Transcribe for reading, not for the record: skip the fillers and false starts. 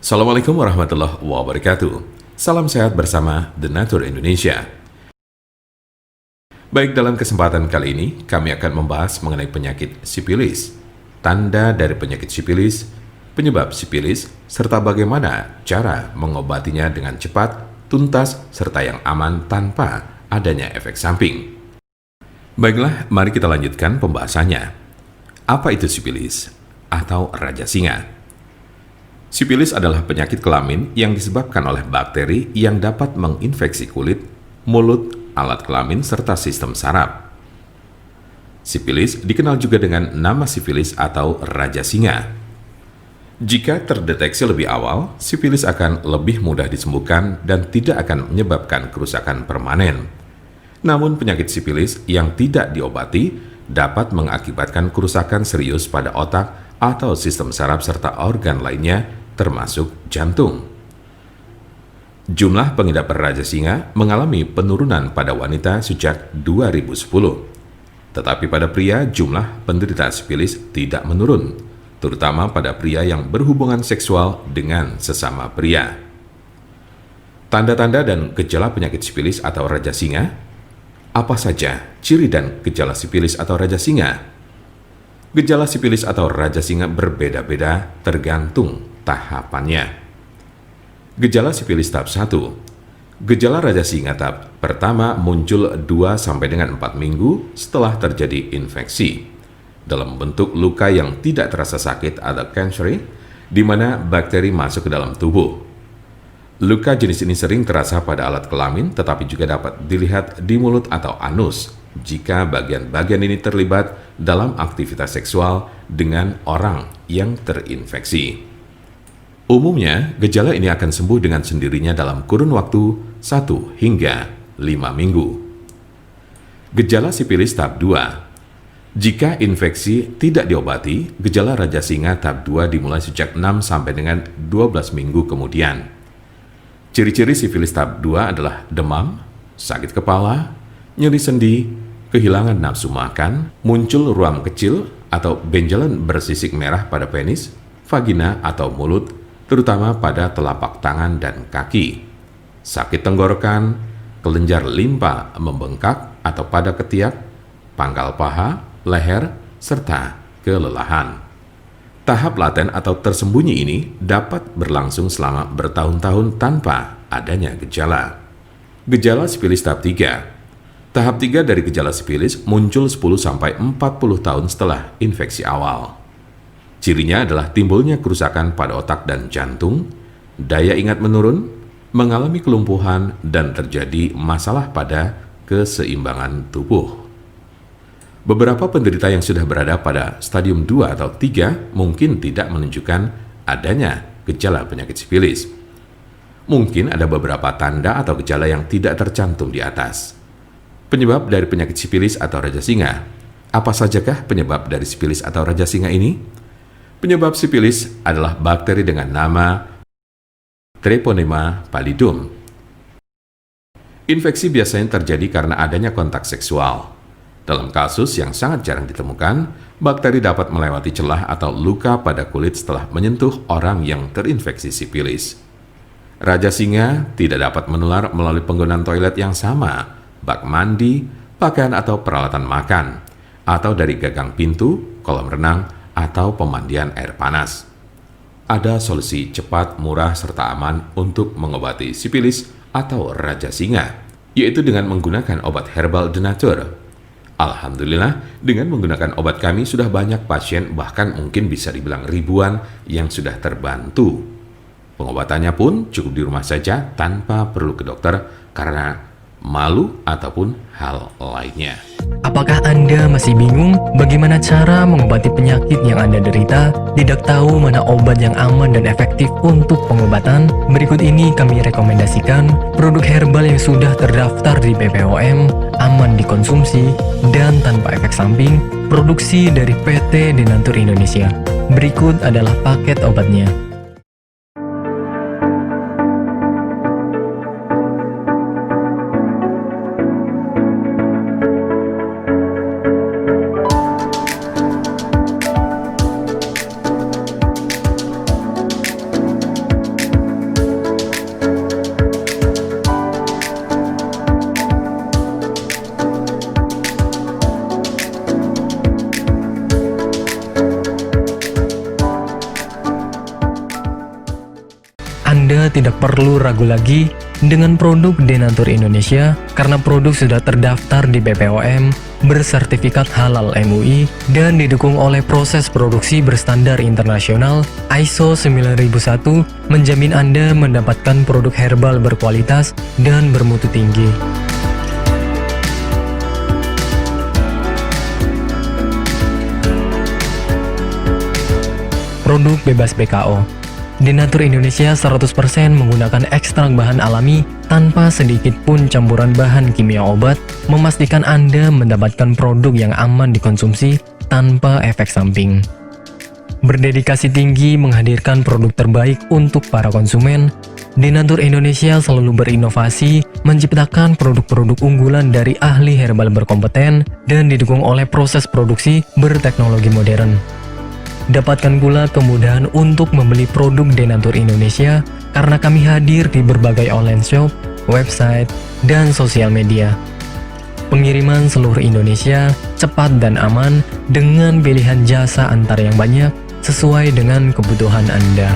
Assalamualaikum warahmatullahi wabarakatuh. Salam sehat bersama The Nature Indonesia. Baik, dalam kesempatan kali ini kami akan membahas mengenai penyakit sipilis, tanda dari penyakit sipilis, penyebab sipilis, serta bagaimana cara mengobatinya dengan cepat, tuntas, serta yang aman tanpa adanya efek samping. Baiklah, mari kita lanjutkan pembahasannya. Apa itu sipilis atau raja singa? Sipilis adalah penyakit kelamin yang disebabkan oleh bakteri yang dapat menginfeksi kulit, mulut, alat kelamin, serta sistem saraf. Sipilis dikenal juga dengan nama sifilis atau raja singa. Jika terdeteksi lebih awal, sipilis akan lebih mudah disembuhkan dan tidak akan menyebabkan kerusakan permanen. Namun penyakit sipilis yang tidak diobati dapat mengakibatkan kerusakan serius pada otak atau sistem saraf serta organ lainnya, termasuk jantung. Jumlah pengidap raja singa mengalami penurunan pada wanita sejak 2010. Tetapi pada pria, jumlah penderita sipilis tidak menurun, terutama pada pria yang berhubungan seksual dengan sesama pria. Tanda-tanda dan gejala penyakit sipilis atau raja singa. Apa saja ciri dan gejala sipilis atau raja singa? Gejala sipilis atau raja singa berbeda-beda tergantung tahapannya. Gejala sipilis tahap 1. Gejala raja singa tahap pertama muncul 2-4 minggu setelah terjadi infeksi dalam bentuk luka yang tidak terasa sakit atau cancer, di mana bakteri masuk ke dalam tubuh. Luka jenis ini sering terasa pada alat kelamin, tetapi juga dapat dilihat di mulut atau anus jika bagian-bagian ini terlibat dalam aktivitas seksual dengan orang yang terinfeksi. Umumnya, gejala ini akan sembuh dengan sendirinya dalam kurun waktu 1 hingga 5 minggu. Gejala sipilis tahap 2. Jika infeksi tidak diobati, gejala raja singa tahap 2 dimulai sejak 6 sampai dengan 12 minggu kemudian. Ciri-ciri sifilis tahap 2 adalah demam, sakit kepala, nyeri sendi, kehilangan nafsu makan, muncul ruam kecil atau benjolan bersisik merah pada penis, vagina atau mulut, terutama pada telapak tangan dan kaki, sakit tenggorokan, kelenjar limpa membengkak atau pada ketiak, pangkal paha, leher, serta kelelahan. Tahap laten atau tersembunyi ini dapat berlangsung selama bertahun-tahun tanpa adanya gejala. Gejala sipilis tahap 3. Tahap 3 dari gejala sipilis muncul 10-40 tahun setelah infeksi awal. Cirinya adalah timbulnya kerusakan pada otak dan jantung, daya ingat menurun, mengalami kelumpuhan, dan terjadi masalah pada keseimbangan tubuh. Beberapa penderita yang sudah berada pada stadium 2 atau 3 mungkin tidak menunjukkan adanya gejala penyakit sipilis. Mungkin ada beberapa tanda atau gejala yang tidak tercantum di atas. Penyebab dari penyakit sipilis atau raja singa. Apa sajakah penyebab dari sipilis atau raja singa ini? Penyebab sipilis adalah bakteri dengan nama Treponema pallidum. Infeksi biasanya terjadi karena adanya kontak seksual. Dalam kasus yang sangat jarang ditemukan, bakteri dapat melewati celah atau luka pada kulit setelah menyentuh orang yang terinfeksi sipilis. Raja singa tidak dapat menular melalui penggunaan toilet yang sama, bak mandi, pakaian atau peralatan makan, atau dari gagang pintu, kolam renang, atau pemandian air panas. Ada solusi cepat, murah, serta aman untuk mengobati sipilis atau raja singa, yaitu dengan menggunakan obat herbal The Nature. Alhamdulillah, dengan menggunakan obat kami sudah banyak pasien, bahkan mungkin bisa dibilang ribuan, yang sudah terbantu. Pengobatannya pun cukup di rumah saja tanpa perlu ke dokter karena malu ataupun hal lainnya. Apakah Anda masih bingung bagaimana cara mengobati penyakit yang Anda derita? Tidak tahu mana obat yang aman dan efektif untuk pengobatan? Berikut ini kami rekomendasikan produk herbal yang sudah terdaftar di BPOM, aman dikonsumsi, dan tanpa efek samping, produksi dari PT The Nature Indonesia. Berikut adalah paket obatnya. Anda tidak perlu ragu lagi dengan produk Denatur Indonesia karena produk sudah terdaftar di BPOM, bersertifikat halal MUI, dan didukung oleh proses produksi berstandar internasional ISO 9001, menjamin Anda mendapatkan produk herbal berkualitas dan bermutu tinggi. Produk bebas BKO. Denatur Indonesia 100% menggunakan ekstrak bahan alami tanpa sedikit pun campuran bahan kimia obat, memastikan Anda mendapatkan produk yang aman dikonsumsi tanpa efek samping. Berdedikasi tinggi menghadirkan produk terbaik untuk para konsumen, Denatur Indonesia selalu berinovasi, menciptakan produk-produk unggulan dari ahli herbal berkompeten dan didukung oleh proses produksi berteknologi modern. Dapatkan pula kemudahan untuk membeli produk Denatur Indonesia karena kami hadir di berbagai online shop, website, dan sosial media. Pengiriman seluruh Indonesia cepat dan aman dengan pilihan jasa antar yang banyak sesuai dengan kebutuhan Anda.